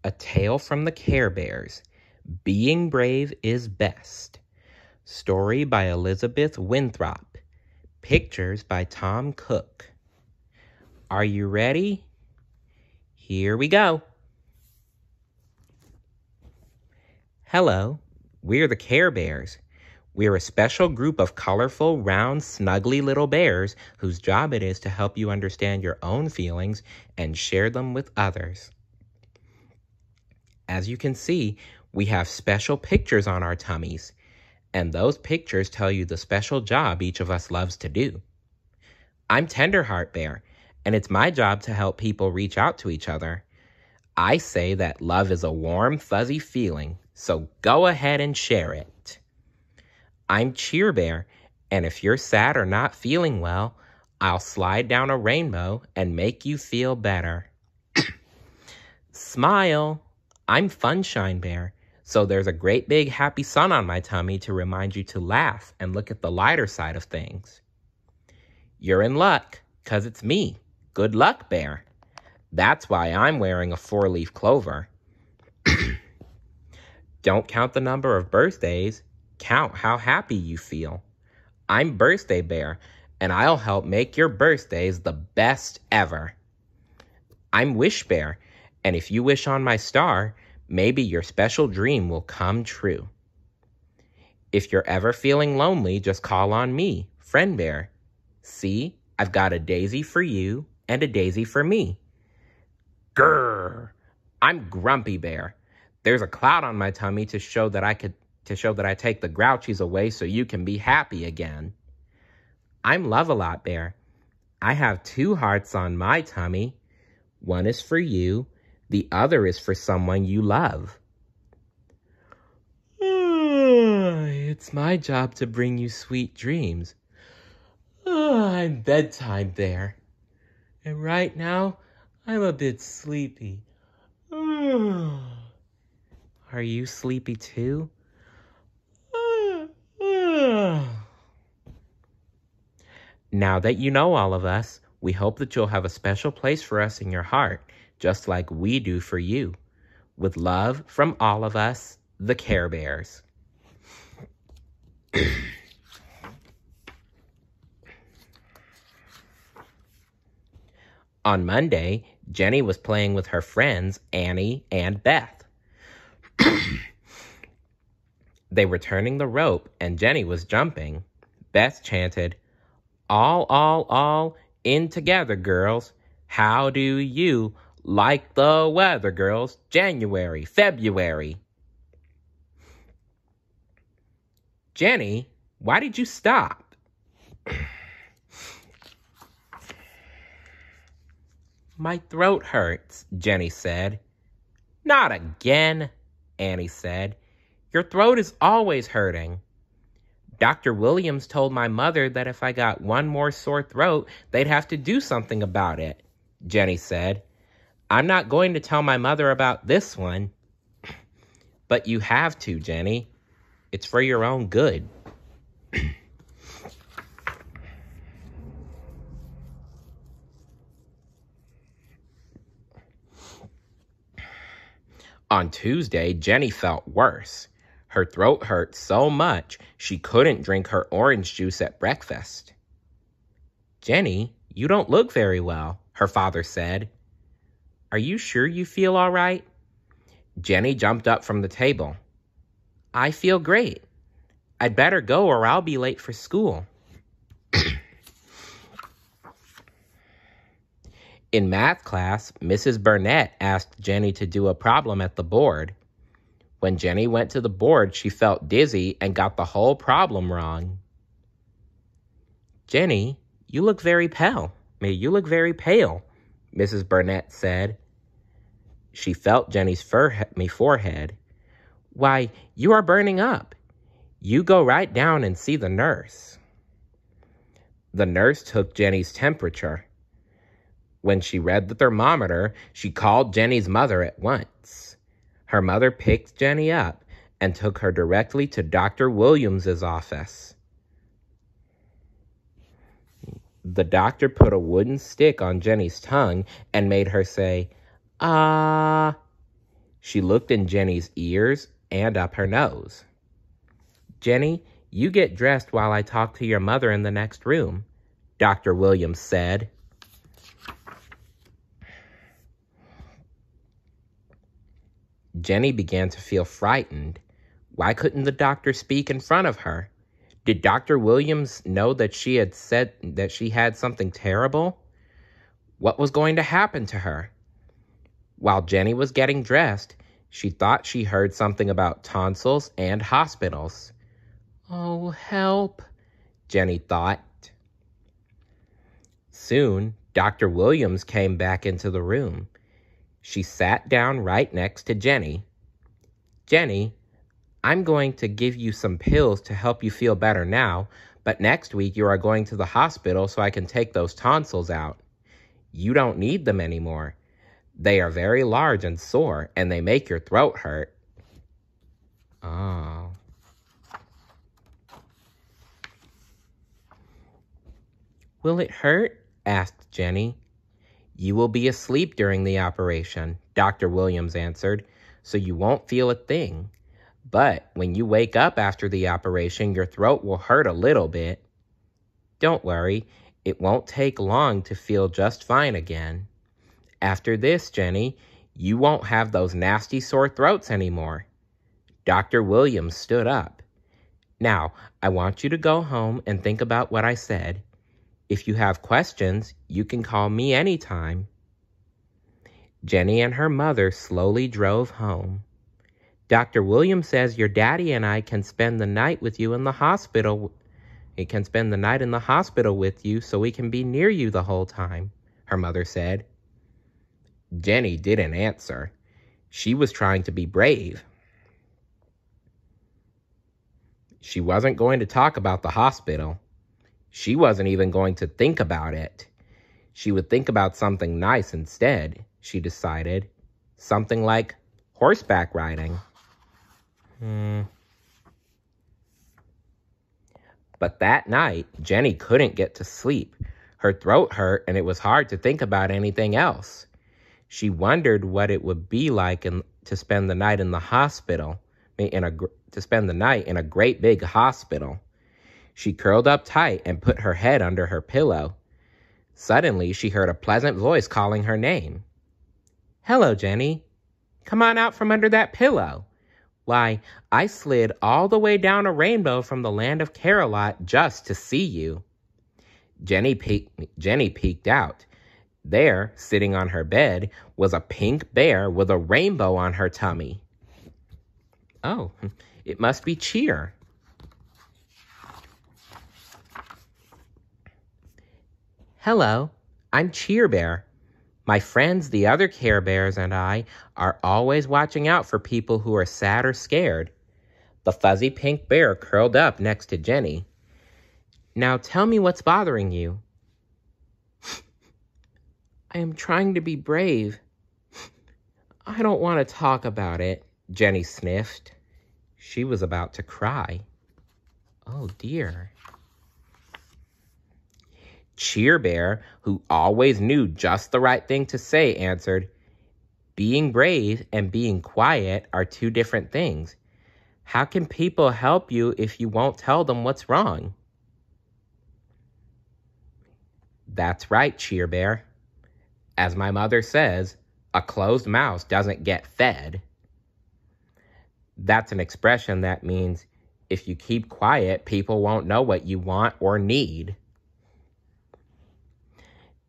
A Tale from the Care Bears. Being Brave is Best. Story by Elizabeth Winthrop. Pictures by Tom Cook. Are you ready? Here we go. Hello, we're the Care Bears. We're a special group of colorful, round, snuggly little bears whose job it is to help you understand your own feelings and share them with others. As you can see, we have special pictures on our tummies, and those pictures tell you the special job each of us loves to do. I'm Tenderheart Bear, and it's my job to help people reach out to each other. I say that love is a warm, fuzzy feeling, so go ahead and share it. I'm Cheer Bear, and if you're sad or not feeling well, I'll slide down a rainbow and make you feel better. Smile! I'm Funshine Bear, so there's a great big happy sun on my tummy to remind you to laugh and look at the lighter side of things. You're in luck, 'cause it's me, Good Luck Bear. That's why I'm wearing a 4-leaf clover. Don't count the number of birthdays, count how happy you feel. I'm Birthday Bear, and I'll help make your birthdays the best ever. I'm Wish Bear, and if you wish on my star, maybe your special dream will come true. If you're ever feeling lonely, just call on me, Friend Bear. See, I've got a daisy for you and a daisy for me. Grrr! I'm Grumpy Bear. There's a cloud on my tummy to show that I take the grouchies away so you can be happy again. I'm Love-A-Lot Bear. I have 2 hearts on my tummy. One is for you. The other is for someone you love. It's my job to bring you sweet dreams. I'm Bedtime Bear. And right now, I'm a bit sleepy. Are you sleepy too? Now that you know all of us, we hope that you'll have a special place for us in your heart, just like we do for you. With love from all of us, the Care Bears. On Monday, Jenny was playing with her friends Annie and Beth. They were turning the rope and Jenny was jumping. Beth chanted, all, in together, girls. How do you like the weather, girls? January, February. Jenny, why did you stop? My throat hurts, Jenny said. Not again, Annie said. Your throat is always hurting. Dr. Williams told my mother that if I got one more sore throat, they'd have to do something about it, Jenny said. I'm not going to tell my mother about this one. But you have to, Jenny. It's for your own good. On Tuesday, Jenny felt worse. Her throat hurt so much she couldn't drink her orange juice at breakfast. Jenny, you don't look very well, her father said. Are you sure you feel all right? Jenny jumped up from the table. I feel great. I'd better go or I'll be late for school. In math class, Mrs. Burnett asked Jenny to do a problem at the board. When Jenny went to the board, she felt dizzy and got the whole problem wrong. Jenny, you look very pale. Mrs. Burnett said. She felt Jenny's forehead. Why, you are burning up. You go right down and see the nurse. The nurse took Jenny's temperature. When she read the thermometer, she called Jenny's mother at once. Her mother picked Jenny up and took her directly to Dr. Williams's office. The doctor put a wooden stick on Jenny's tongue and made her say, ah. She looked in Jenny's ears and up her nose. "Jenny, you get dressed while I talk to your mother in the next room," Dr. Williams said. Jenny began to feel frightened. Why couldn't the doctor speak in front of her? Did Dr. Williams know that she had said that she had something terrible? What was going to happen to her? While Jenny was getting dressed, she thought she heard something about tonsils and hospitals. "Oh, help," Jenny thought. Soon, Dr. Williams came back into the room. She sat down right next to Jenny. "Jenny, I'm going to give you some pills to help you feel better now, but next week you are going to the hospital so I can take those tonsils out. You don't need them anymore. They are very large and sore, and they make your throat hurt." Oh. "Will it hurt?" asked Jenny. "You will be asleep during the operation," Dr. Williams answered, "so you won't feel a thing. But when you wake up after the operation, your throat will hurt a little bit. Don't worry, it won't take long to feel just fine again. After this, Jenny, you won't have those nasty sore throats anymore." Dr. Williams stood up. "Now, I want you to go home and think about what I said. If you have questions, you can call me anytime." Jenny and her mother slowly drove home. "Dr. Williams says your daddy and I can spend the night with you in the hospital. He can spend the night in the hospital with you so we can be near you the whole time," her mother said. Jenny didn't answer. She was trying to be brave. She wasn't going to talk about the hospital. She wasn't even going to think about it. She would think about something nice instead, she decided. Something like horseback riding. But that night, Jenny couldn't get to sleep. Her throat hurt and it was hard to think about anything else. She wondered what it would be like to spend the night in the hospital, to spend the night in a great big hospital. She curled up tight and put her head under her pillow. Suddenly, she heard a pleasant voice calling her name. "Hello, Jenny. Come on out from under that pillow. Why, I slid all the way down a rainbow from the land of Carolot just to see you." Jenny peeked out. There, sitting on her bed, was a pink bear with a rainbow on her tummy. "Oh, it must be Cheer." "Hello, I'm Cheer Bear. My friends, the other Care Bears, and I are always watching out for people who are sad or scared." The fuzzy pink bear curled up next to Jenny. "Now tell me what's bothering you." "I am trying to be brave. I don't want to talk about it," Jenny sniffed. She was about to cry. Oh dear. Cheer Bear, who always knew just the right thing to say, answered, "Being brave and being quiet are two different things. How can people help you if you won't tell them what's wrong?" "That's right, Cheer Bear. As my mother says, a closed mouth doesn't get fed." That's an expression that means if you keep quiet, people won't know what you want or need.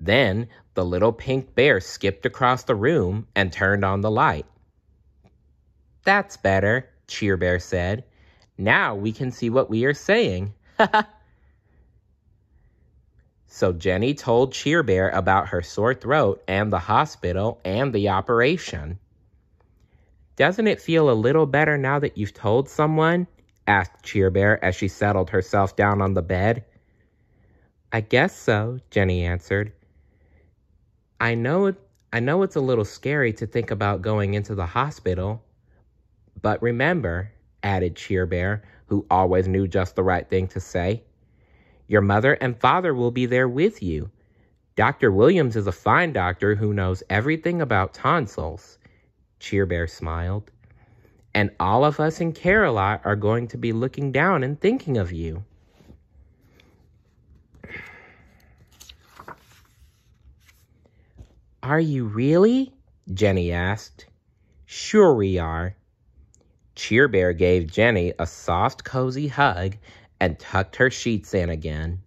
Then the little pink bear skipped across the room and turned on the light. "That's better," Cheer Bear said. "Now we can see what we are saying." So Jenny told Cheer Bear about her sore throat and the hospital and the operation. "Doesn't it feel a little better now that you've told someone?" asked Cheer Bear as she settled herself down on the bed. "I guess so," Jenny answered. I know it's a little scary to think about going into the hospital. But remember," added Cheer Bear, who always knew just the right thing to say, "your mother and father will be there with you. Dr. Williams is a fine doctor who knows everything about tonsils. Cheer Bear smiled. And all of us in Care-a-Lot are going to be looking down and thinking of you. Are you really? Jenny asked. Sure we are. Cheer Bear gave Jenny a soft, cozy hug and tucked her sheets in again.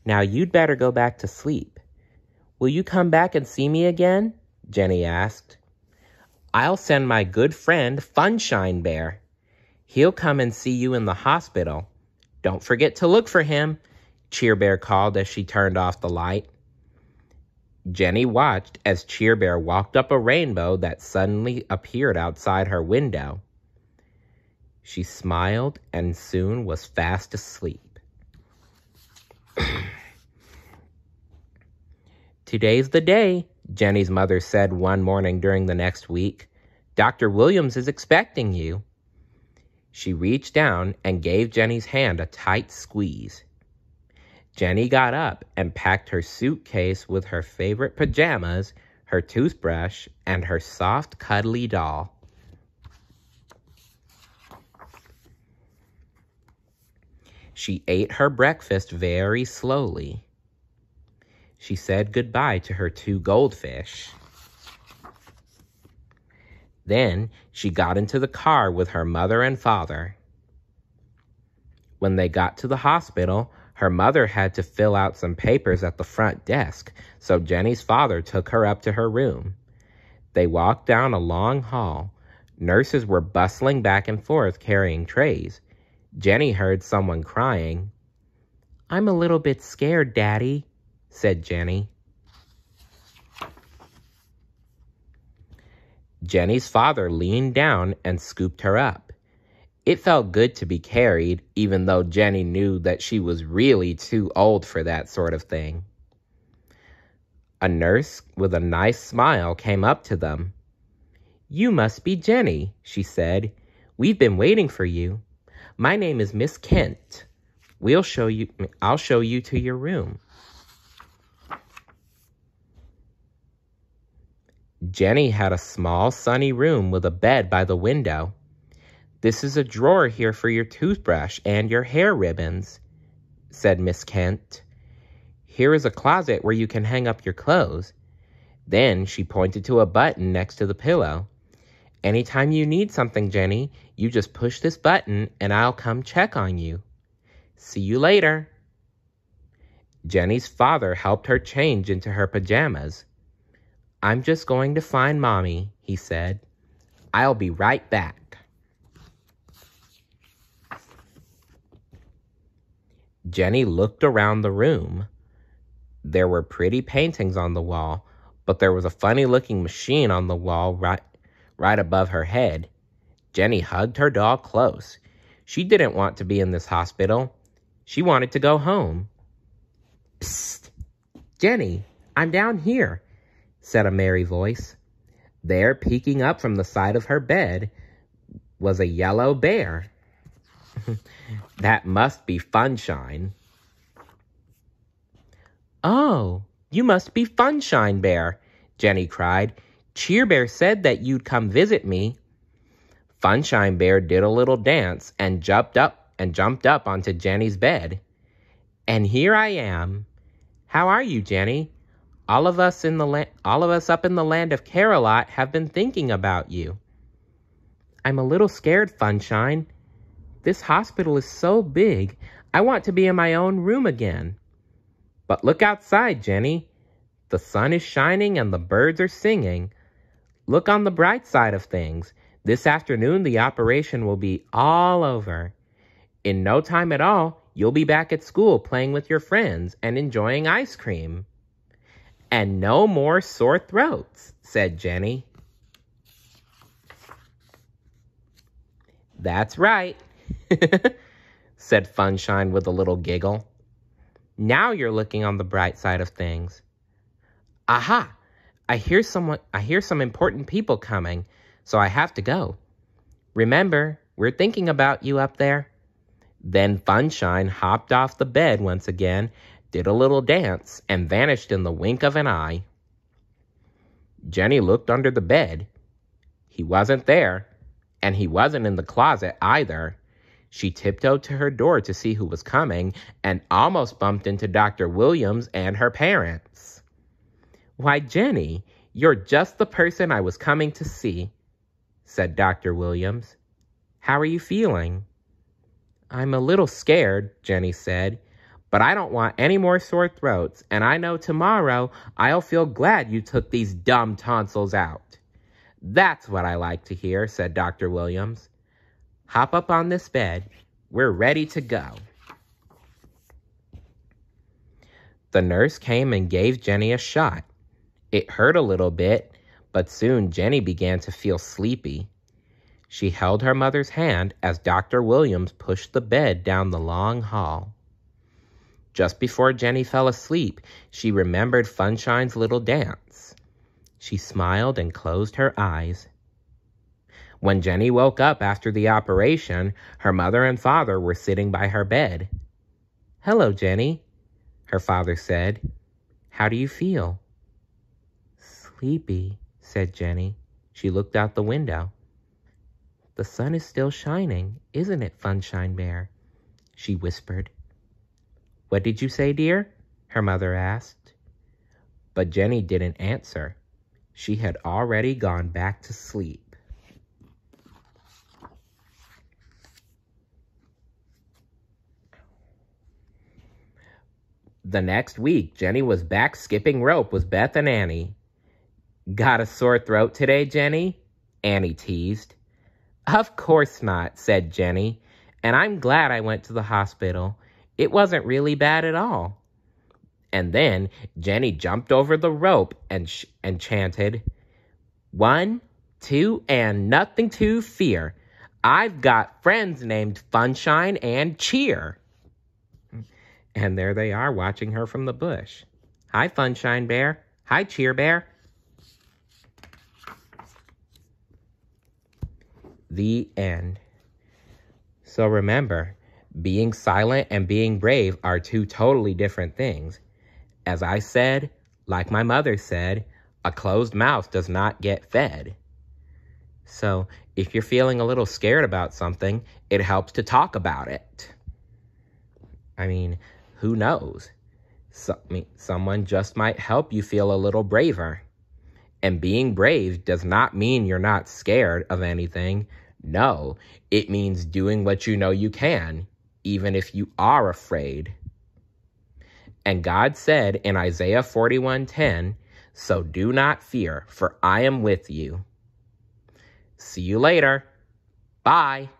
Now you'd better go back to sleep. Will you come back and see me again? Jenny asked. I'll send my good friend Funshine Bear. He'll come and see you in the hospital. Don't forget to look for him, Cheer Bear called as she turned off the light. Jenny watched as Cheer Bear walked up a rainbow that suddenly appeared outside her window. She smiled and soon was fast asleep. Today's the day, Jenny's mother said one morning during the next week. Dr. Williams is expecting you. She reached down and gave Jenny's hand a tight squeeze. Jenny got up and packed her suitcase with her favorite pajamas, her toothbrush, and her soft, cuddly doll. She ate her breakfast very slowly. She said goodbye to her 2 goldfish. Then she got into the car with her mother and father. When they got to the hospital, her mother had to fill out some papers at the front desk, so Jenny's father took her up to her room. They walked down a long hall. Nurses were bustling back and forth carrying trays. Jenny heard someone crying. I'm a little bit scared, Daddy, said Jenny. Jenny's father leaned down and scooped her up. It felt good to be carried, even though Jenny knew that she was really too old for that sort of thing. A nurse with a nice smile came up to them. You must be Jenny, she said. We've been waiting for you. My name is Miss Kent. I'll show you to your room. Jenny had a small, sunny room with a bed by the window. This is a drawer here for your toothbrush and your hair ribbons, said Miss Kent. Here is a closet where you can hang up your clothes. Then she pointed to a button next to the pillow. Anytime you need something, Jenny, you just push this button and I'll come check on you. See you later. Jenny's father helped her change into her pajamas. I'm just going to find Mommy, he said. I'll be right back. Jenny looked around the room. There were pretty paintings on the wall, but there was a funny-looking machine on the wall right above her head. Jenny hugged her doll close. She didn't want to be in this hospital. She wanted to go home. Psst! Jenny, I'm down here, said a merry voice. There, peeking up from the side of her bed, was a yellow bear. That must be Funshine. Oh, you must be Funshine Bear, Jenny cried. Cheer Bear said that you'd come visit me. Funshine Bear did a little dance and jumped up onto Jenny's bed. And here I am. How are you, Jenny? All of us up in the land of Care-a-Lot have been thinking about you. I'm a little scared, Funshine. This hospital is so big, I want to be in my own room again. But look outside, Jenny. The sun is shining and the birds are singing. Look on the bright side of things. This afternoon, the operation will be all over. In no time at all, you'll be back at school playing with your friends and enjoying ice cream. And no more sore throats, said Jenny. That's right, said Funshine with a little giggle. Now you're looking on the bright side of things. Aha! I hear some important people coming, so I have to go. Remember, we're thinking about you up there. Then Funshine hopped off the bed once again, did a little dance, and vanished in the wink of an eye. Jenny looked under the bed. He wasn't there, and he wasn't in the closet either. She tiptoed to her door to see who was coming and almost bumped into Dr. Williams and her parents. "Why, Jenny, you're just the person I was coming to see," said Dr. Williams. "How are you feeling?" "I'm a little scared," Jenny said, "but I don't want any more sore throats, and I know tomorrow I'll feel glad you took these dumb tonsils out." "That's what I like to hear," said Dr. Williams. "Hop up on this bed. We're ready to go." The nurse came and gave Jenny a shot. It hurt a little bit, but soon Jenny began to feel sleepy. She held her mother's hand as Dr. Williams pushed the bed down the long hall. Just before Jenny fell asleep, she remembered Funshine's little dance. She smiled and closed her eyes. When Jenny woke up after the operation, her mother and father were sitting by her bed. "Hello, Jenny," her father said. "How do you feel?" "Sleepy," said Jenny. She looked out the window. "The sun is still shining, isn't it, Funshine Bear?" she whispered. "What did you say, dear?" her mother asked. But Jenny didn't answer. She had already gone back to sleep. The next week, Jenny was back skipping rope with Beth and Annie. "Got a sore throat today, Jenny?" Annie teased. "Of course not," said Jenny, "and I'm glad I went to the hospital. It wasn't really bad at all." And then Jenny jumped over the rope and chanted, "1, 2, and nothing to fear. I've got friends named Funshine and Cheer." And there they are watching her from the bush. "Hi, Funshine Bear. Hi, Cheer Bear." The end. So remember, being silent and being brave are two totally different things. As I said, like my mother said, a closed mouth does not get fed. So if you're feeling a little scared about something, it helps to talk about it. I mean, who knows? Someone just might help you feel a little braver. And being brave does not mean you're not scared of anything. No, it means doing what you know you can, even if you are afraid. And God said in Isaiah 41:10, "So do not fear, for I am with you." See you later. Bye.